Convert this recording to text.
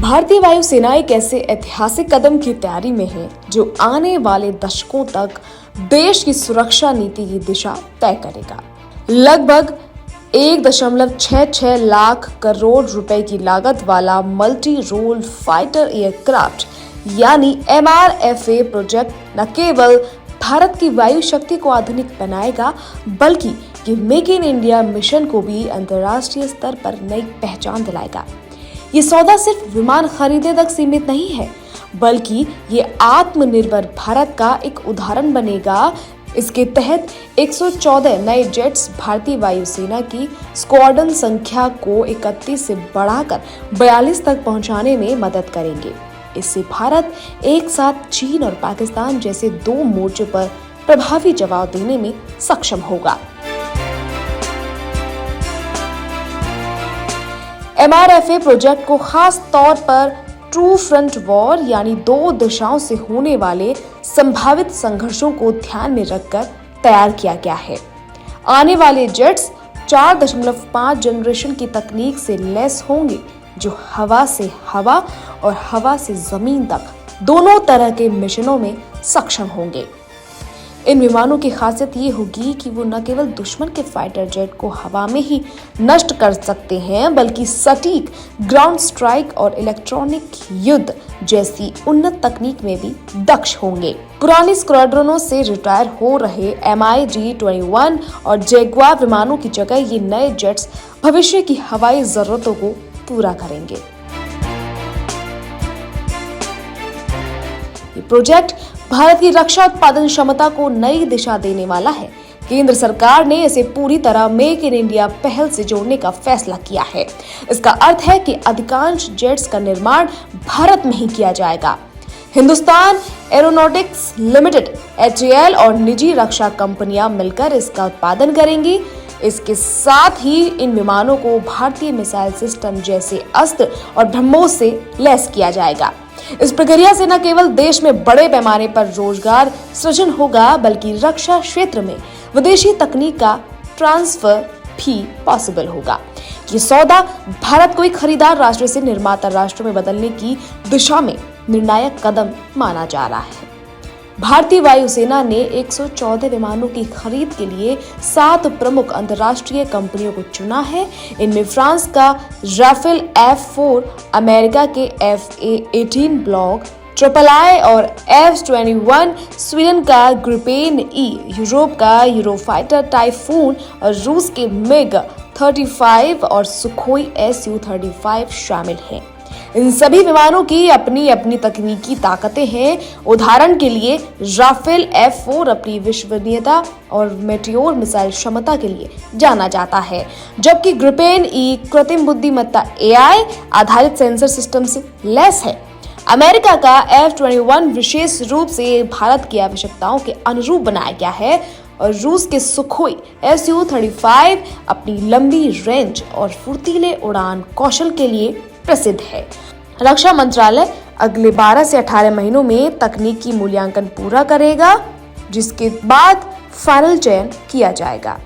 भारतीय वायुसेना एक ऐसे ऐतिहासिक कदम की तैयारी में है जो आने वाले दशकों तक देश की सुरक्षा नीति की दिशा तय करेगा। लगभग 1.66 लाख करोड़ रुपए की लागत वाला मल्टी रोल फाइटर एयरक्राफ्ट यानी MRFA प्रोजेक्ट न केवल भारत की वायु शक्ति को आधुनिक बनाएगा बल्कि ये मेक इन इंडिया मिशन को भी अंतर्राष्ट्रीय स्तर पर नई पहचान दिलाएगा। ये सौदा सिर्फ विमान खरीदने तक सीमित नहीं है बल्कि ये आत्मनिर्भर भारत का एक उदाहरण बनेगा। इसके तहत 114 नए जेट्स भारतीय वायुसेना की स्क्वाड्रन संख्या को 31 से बढ़ाकर 42 तक पहुंचाने में मदद करेंगे। इससे भारत एक साथ चीन और पाकिस्तान जैसे दो मोर्चों पर प्रभावी जवाब देने में सक्षम होगा। MRFA प्रोजेक्ट को खास तौर पर ट्रू फ्रंट वॉर यानी दो दिशाओं से होने वाले संभावित संघर्षों को ध्यान में रखकर तैयार किया गया है। आने वाले जेट्स 4.5 जनरेशन की तकनीक से लैस होंगे जो हवा से हवा और हवा से जमीन तक दोनों तरह के मिशनों में सक्षम होंगे। इन विमानों की खासियत ये होगी कि वो न केवल दुश्मन के फाइटर जेट को हवा में ही नष्ट कर सकते हैं बल्कि सटीक ग्राउंड स्ट्राइक और इलेक्ट्रॉनिक युद्ध जैसी उन्नत तकनीक में भी दक्ष होंगे। पुरानी स्क्वाड्रनों से रिटायर हो रहे MiG-21 और जैगुआर विमानों की जगह ये नए जेट्स भविष्य की हवाई जरूरतों को पूरा करेंगे। ये प्रोजेक्ट भारत की रक्षा उत्पादन क्षमता को नई दिशा देने वाला है। केंद्र सरकार ने इसे पूरी तरह मेक इन इंडिया पहल से जोड़ने का फैसला किया है। इसका अर्थ है कि अधिकांश जेट्स का निर्माण भारत में ही किया जाएगा। हिंदुस्तान एरोनॉटिक्स लिमिटेड HAL और निजी रक्षा कंपनियां मिलकर इसका उत्पादन करेंगी। इसके साथ ही इन विमानों को भारतीय मिसाइल सिस्टम जैसे अस्त्र और ब्रह्मोस से लैस किया जाएगा। इस प्रक्रिया से न केवल देश में बड़े पैमाने पर रोजगार सृजन होगा बल्कि रक्षा क्षेत्र में विदेशी तकनीक का ट्रांसफर भी पॉसिबल होगा। ये सौदा भारत को एक खरीदार राष्ट्र से निर्माता राष्ट्र में बदलने की दिशा में निर्णायक कदम माना जा रहा है। भारतीय वायुसेना ने 114 विमानों की खरीद के लिए 7 प्रमुख अंतर्राष्ट्रीय कंपनियों को चुना है। इनमें फ्रांस का राफेल F4, अमेरिका के FA-18 ब्लॉक III और F-21, स्वीडन का ग्रिपेन E, यूरोप का यूरोफाइटर टाइफून और रूस के MiG-35 और सुखोई Su-35 शामिल हैं। इन सभी विमानों की अपनी अपनी तकनीकी ताकतें हैं। उदाहरण के लिए राफेल F4 अपनी विश्वसनीयता और मेटियोर मिसाइल क्षमता के लिए जाना जाता है, जबकि ग्रिपेन E कृत्रिम बुद्धिमत्ता AI आधारित सेंसर सिस्टम से लैस है। अमेरिका का F-21 विशेष रूप से भारत की आवश्यकताओं के अनुरूप बनाया गया है और रूस के सुखोई Su-35 अपनी लंबी रेंज और फुर्तीले उड़ान कौशल के लिए प्रसिद्ध है। रक्षा मंत्रालय अगले 12 से 18 महीनों में तकनीकी मूल्यांकन पूरा करेगा, जिसके बाद फाइनल चयन किया जाएगा।